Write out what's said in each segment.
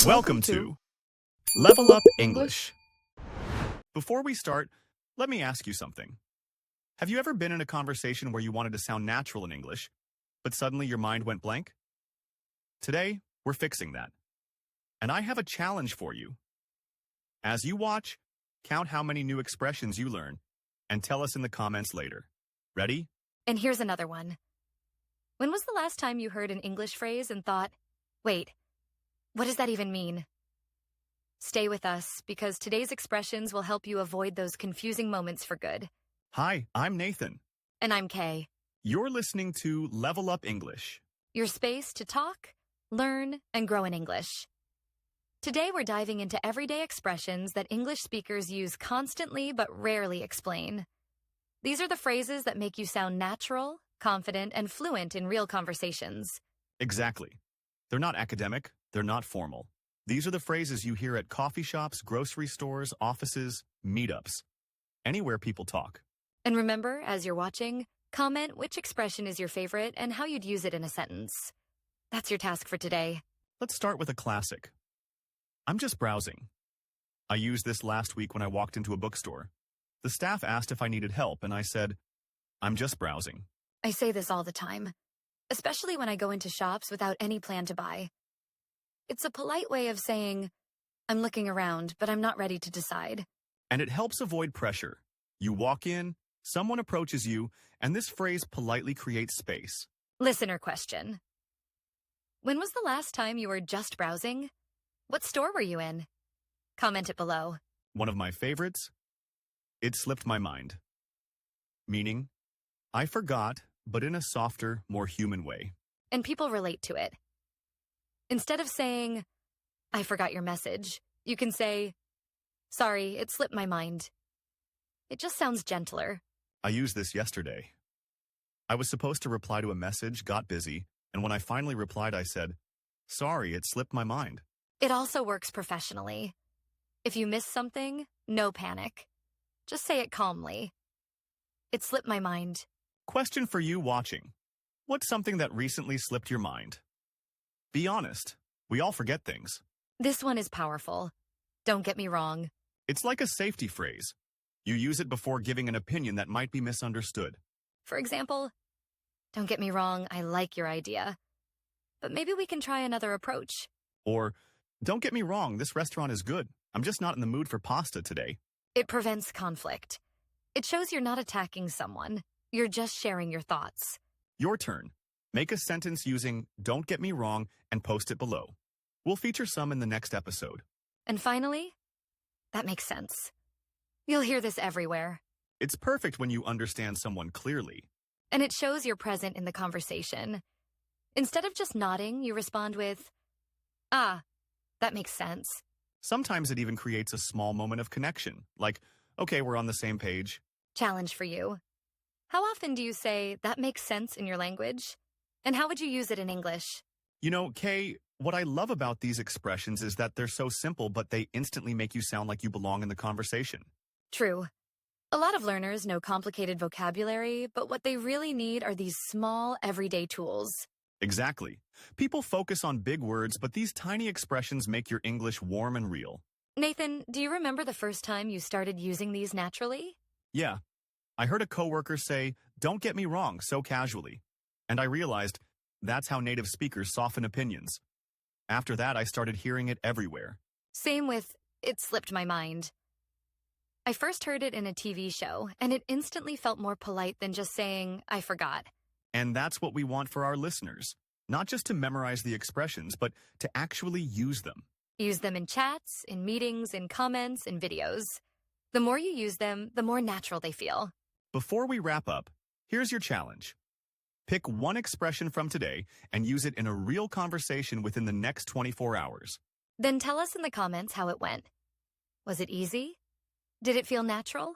Welcome to Level Up English. Before we start, let me ask you something. Have you ever been in a conversation where you wanted to sound natural in English, but suddenly your mind went blank? Today, we're fixing that. And I have a challenge for you. As you watch, count how many new expressions you learn and tell us in the comments later. Ready? And here's another one. When was the last time you heard an English phrase and thought, wait, what does that even mean? Stay with us, because today's expressions will help you avoid those confusing moments for good. Hi, I'm Nathan. And I'm Kaye. You're listening to Level Up English. Your space to talk, learn, and grow in English. Today we're diving into everyday expressions that English speakers use constantly but rarely explain. These are the phrases that make you sound natural, confident, and fluent in real conversations. Exactly. They're not academic, they're not formal. These are the phrases you hear at coffee shops, grocery stores, offices, meetups, anywhere people talk. And remember, as you're watching, comment which expression is your favorite and how you'd use it in a sentence. That's your task for today. Let's start with a classic. I'm just browsing. I used this last week when I walked into a bookstore. The staff asked if I needed help, and I said, I'm just browsing. I say this all the time, especially when I go into shops without any plan to buy. It's a polite way of saying, I'm looking around, but I'm not ready to decide. And it helps avoid pressure. You walk in, someone approaches you, and this phrase politely creates space. Listener question. When was the last time you were just browsing? What store were you in? Comment it below. One of my favorites? It slipped my mind. Meaning, I forgot, but in a softer, more human way. And people relate to it. Instead of saying, I forgot your message, you can say, sorry, it slipped my mind. It just sounds gentler. I used this yesterday. I was supposed to reply to a message, got busy, and when I finally replied, I said, sorry, it slipped my mind. It also works professionally. If you miss something, no panic. Just say it calmly. It slipped my mind. Question for you watching. What's something that recently slipped your mind? Be honest. We all forget things. This one is powerful. Don't get me wrong. It's like a safety phrase. You use it before giving an opinion that might be misunderstood. For example, don't get me wrong, I like your idea. But maybe we can try another approach. Or, don't get me wrong, this restaurant is good. I'm just not in the mood for pasta today. It prevents conflict. It shows you're not attacking someone. You're just sharing your thoughts. Your turn. Make a sentence using don't get me wrong and post it below. We'll feature some in the next episode. And finally, that makes sense. You'll hear this everywhere. It's perfect when you understand someone clearly. And it shows you're present in the conversation. Instead of just nodding, you respond with, ah, that makes sense. Sometimes it even creates a small moment of connection, like, okay, we're on the same page. Challenge for you. How often do you say, that makes sense in your language? And how would you use it in English? You know, Kay, what I love about these expressions is that they're so simple, but they instantly make you sound like you belong in the conversation. True. A lot of learners know complicated vocabulary, but what they really need are these small, everyday tools. Exactly. People focus on big words, but these tiny expressions make your English warm and real. Nathan, do you remember the first time you started using these naturally? Yeah. I heard a coworker say, don't get me wrong, so casually. And I realized that's how native speakers soften opinions. After that, I started hearing it everywhere. Same with, it slipped my mind. I first heard it in a TV show, and it instantly felt more polite than just saying, I forgot. And that's what we want for our listeners. Not just to memorize the expressions, but to actually use them. Use them in chats, in meetings, in comments, in videos. The more you use them, the more natural they feel. Before we wrap up, here's your challenge. Pick one expression from today and use it in a real conversation within the next 24 hours. Then tell us in the comments how it went. Was it easy? Did it feel natural?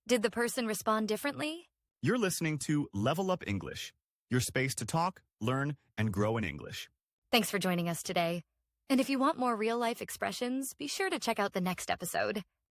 Did the person respond differently? You're listening to Level Up English, your space to talk, learn, and grow in English. Thanks for joining us today. And if you want more real-life expressions, be sure to check out the next episode.